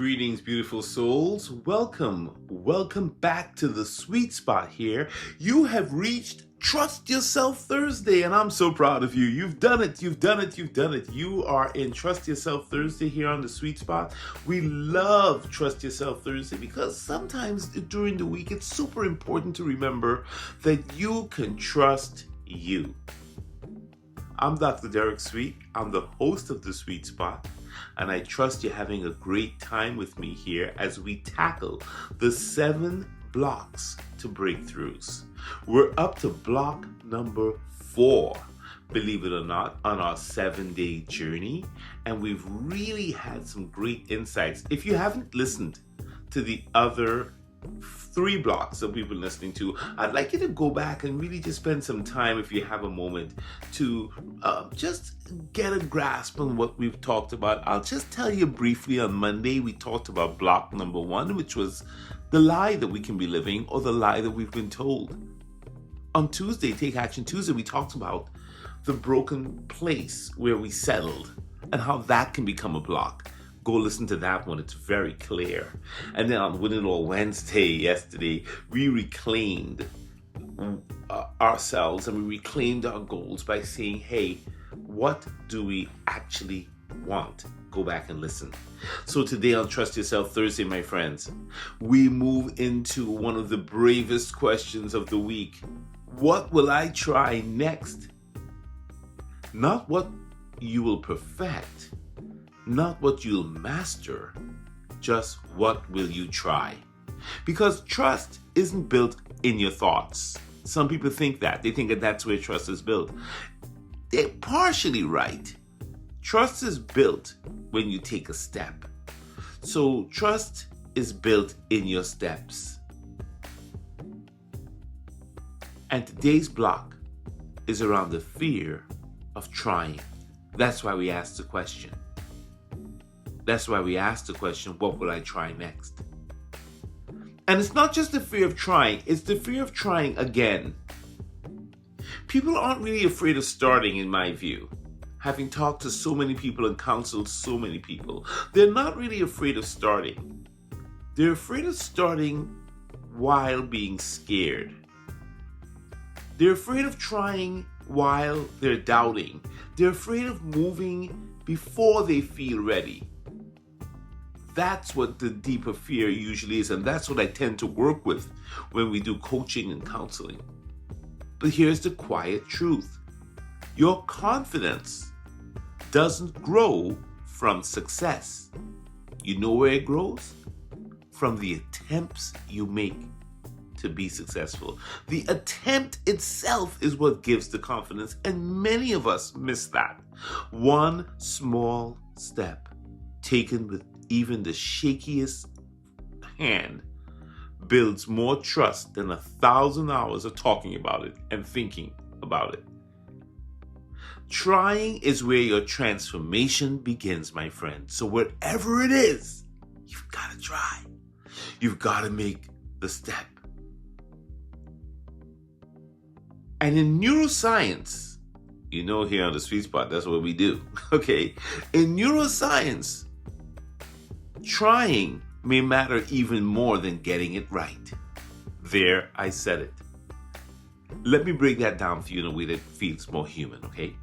Greetings, beautiful souls. Welcome back to the sweet spot here. You have reached Trust Yourself Thursday, and I'm so proud of you. You've done it. You are in Trust Yourself Thursday here on the sweet spot. We love Trust Yourself Thursday because sometimes during the week, it's super important to remember that you can trust you. I'm Dr. Derek Sweet. I'm the host of the Sweet Spot, and I trust you're having a great time with me here as we tackle the 7 blocks to breakthroughs. We're up to block number 4, believe it or not, on our 7-day journey, and we've really had some great insights. If you haven't listened to the other 3 blocks that we've been listening to, I'd like you to go back and really just spend some time, if you have a moment, to just get a grasp on what we've talked about. I'll just tell you briefly. On Monday, we talked about block number 1, which was the lie that we can be living, or the lie that we've been told. On Tuesday, Take Action Tuesday, we talked about the broken place where we settled and how that can become a block. Go listen to that one. It's very clear. And then on Win It All Wednesday, yesterday, we reclaimed ourselves and we reclaimed our goals by saying, hey, what do we actually want? Go back and listen. So today on Trust Yourself Thursday, my friends, we move into one of the bravest questions of the week. What will I try next? Not what you will perfect, not what you'll master, just what will you try? Because trust isn't built in your thoughts. Some people think that. They think that that's where trust is built. They're partially right. Trust is built when you take a step. So trust is built in your steps. And today's block is around the fear of trying. That's why we asked the question. What will I try next? And it's not just the fear of trying, it's the fear of trying again. People aren't really afraid of starting, in my view. Having talked to so many people and counseled so many people, they're not really afraid of starting. They're afraid of starting while being scared. They're afraid of trying while they're doubting. They're afraid of moving before they feel ready. That's what the deeper fear usually is, and that's what I tend to work with when we do coaching and counseling. But here's the quiet truth. Your confidence doesn't grow from success. You know where it grows? From the attempts you make to be successful. The attempt itself is what gives the confidence, and many of us miss that. One small step taken with even the shakiest hand builds more trust than 1,000 hours of talking about it and thinking about it. Trying is where your transformation begins, my friend. So wherever it is, you've got to try. You've got to make the step. And in neuroscience, you know, here on the Sweet Spot, that's what we do. Okay? In neuroscience, trying may matter even more than getting it right. There, I said it. Let me break that down for you in a way that feels more human, okay?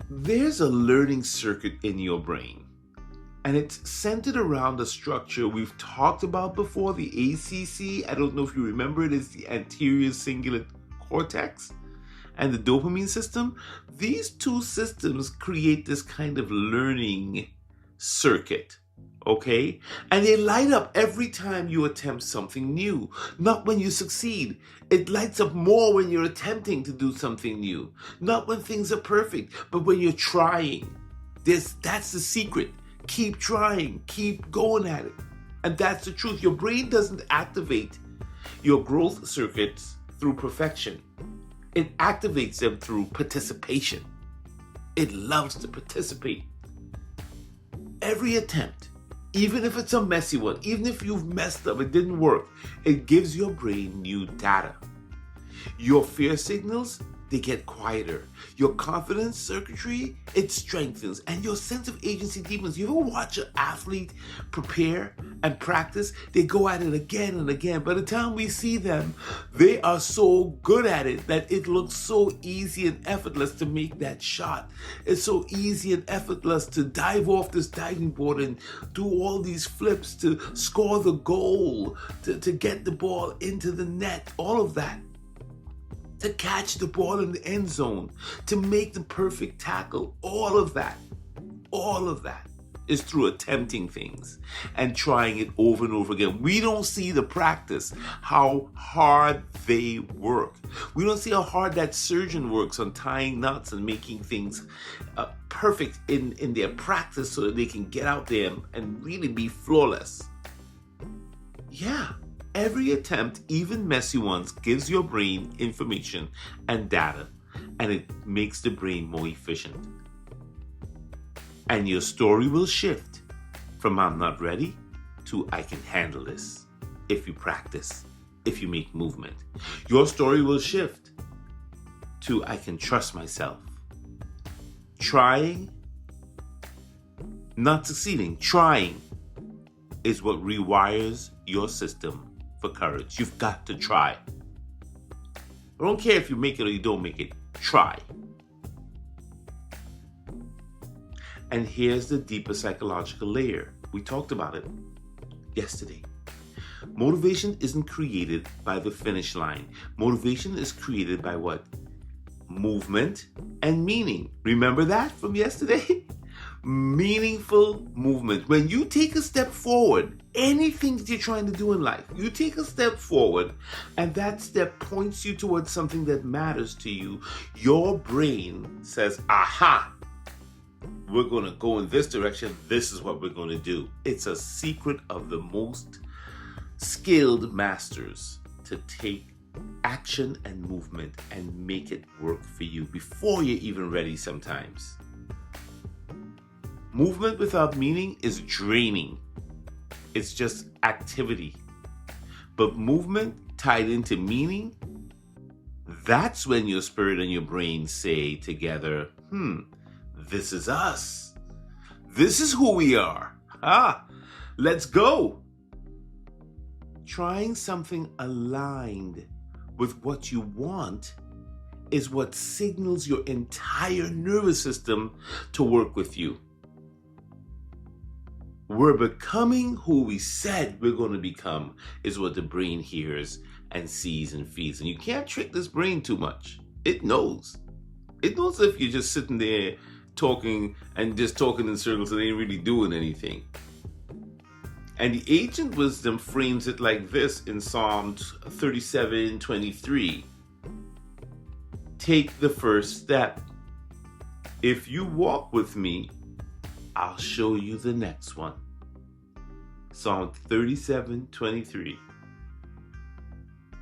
There's a learning circuit in your brain, and it's centered around a structure we've talked about before, the ACC. I don't know if you remember it. It's the anterior cingulate cortex and the dopamine system. These two systems create this kind of learning circuit, okay? And they light up every time you attempt something new, not when you succeed. It lights up more when you're attempting to do something new, not when things are perfect, but when you're trying. That's the secret. Keep trying, keep going at it. And that's the truth. Your brain doesn't activate your growth circuits through perfection. It activates them through participation. It loves to participate. Every attempt, even if it's a messy one, even if you've messed up, it didn't work, it gives your brain new data. Your fear signals they get quieter. Your confidence circuitry, it strengthens, and your sense of agency deepens. You ever watch an athlete prepare and practice? They go at it again and again. By the time we see them, they are so good at it that it looks so easy and effortless to make that shot. It's so easy and effortless to dive off this diving board and do all these flips to score the goal, to get the ball into the net, all of that. To catch the ball in the end zone, to make the perfect tackle, all of that is through attempting things and trying it over and over again. We don't see the practice, how hard they work. We don't see how hard that surgeon works on tying knots and making things perfect in their practice so that they can get out there and really be flawless. Yeah. Every attempt, even messy ones, gives your brain information and data, and it makes the brain more efficient. And your story will shift from I'm not ready to I can handle this if you practice, if you make movement. Your story will shift to I can trust myself. Trying, not succeeding, trying is what rewires your system for courage. You've got to try. I don't care if you make it or you don't make it. Try. And here's the deeper psychological layer. We talked about it yesterday. Motivation isn't created by the finish line. Motivation is created by what? Movement and meaning. Remember that from yesterday? Meaningful movement. When you take a step forward, anything that you're trying to do in life, you take a step forward and that step points you towards something that matters to you. Your brain says, aha, we're going to go in this direction. This is what we're going to do. It's a secret of the most skilled masters to take action and movement and make it work for you before you're even ready sometimes. Movement without meaning is draining. It's just activity. But movement tied into meaning, that's when your spirit and your brain say together, this is us. This is who we are. Let's go. Trying something aligned with what you want is what signals your entire nervous system to work with you. We're becoming who we said we're going to become is what the brain hears and sees and feels. And you can't trick this brain too much. It knows. It knows if you're just sitting there talking and just talking in circles and ain't really doing anything. And the ancient wisdom frames it like this in Psalm 37:23. Take the first step. If you walk with me, I'll show you the next one. Psalm 37:23.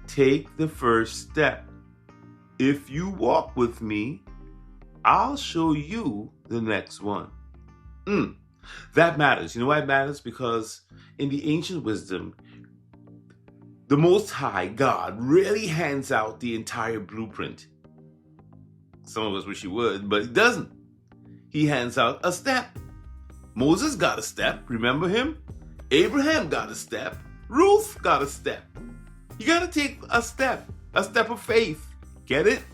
Take the first step. If you walk with me, I'll show you the next one. That matters. You know why it matters? Because in the ancient wisdom, the Most High, God, really hands out the entire blueprint. Some of us wish he would, but he doesn't. He hands out a step. Moses got a step, remember him? Abraham got a step. Ruth got a step. You got to take a step of faith. Get it?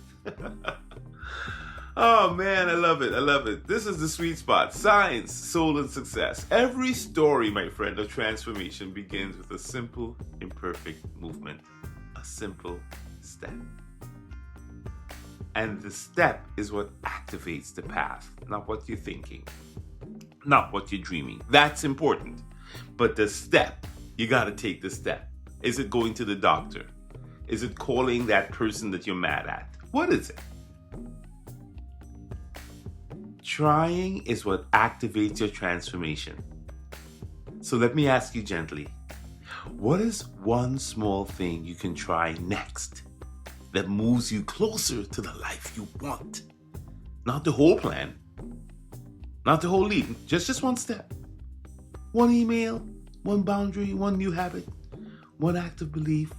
Oh man, I love it. I love it. This is the sweet spot. Science, soul, and success. Every story, my friend, of transformation begins with a simple, imperfect movement. A simple step. And the step is what activates the path, not what you're thinking, not what you're dreaming. That's important. But the step, you got to take the step. Is it going to the doctor? Is it calling that person that you're mad at? What is it? Trying is what activates your transformation. So let me ask you gently, what is one small thing you can try next that moves you closer to the life you want? Not the whole plan, not the whole lead, just one step. One email, one boundary, one new habit, one act of belief,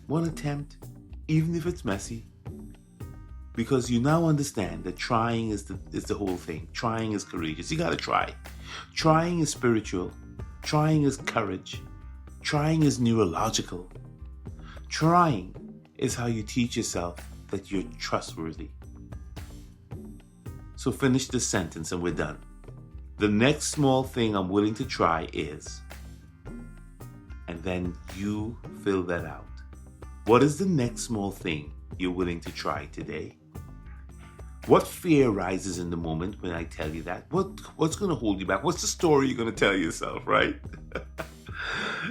one attempt, even if it's messy. because you now understand that trying is the whole thing. Trying is courageous. You got to try. Trying is spiritual. Trying is courage. Trying is neurological. Trying is how you teach yourself that you're trustworthy. So finish this sentence and we're done. The next small thing I'm willing to try is, and then you fill that out. What is the next small thing you're willing to try today? What fear rises in the moment when I tell you that? What's going to hold you back? What's the story you're going to tell yourself, right?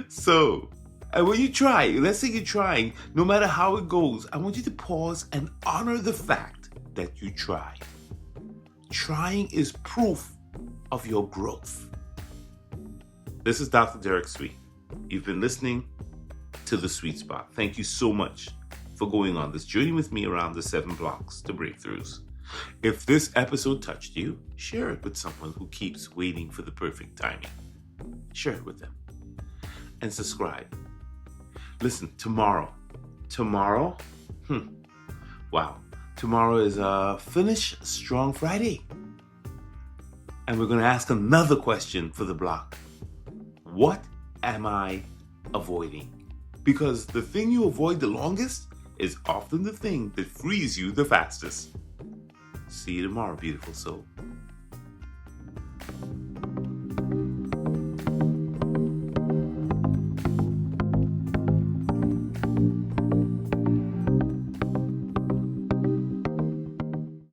So, and when you try, let's say you're trying, no matter how it goes, I want you to pause and honor the fact that you tried. Trying is proof of your growth. This is Dr. Derek Sweet. You've been listening to The Sweet Spot. Thank you so much for going on this journey with me around the 7 blocks to breakthroughs. If this episode touched you, share it with someone who keeps waiting for the perfect timing. Share it with them. And subscribe. Listen, tomorrow, wow. Tomorrow is Finish Strong Friday. And we're going to ask another question for the block. What am I avoiding? Because the thing you avoid the longest is often the thing that frees you the fastest. See you tomorrow, beautiful soul.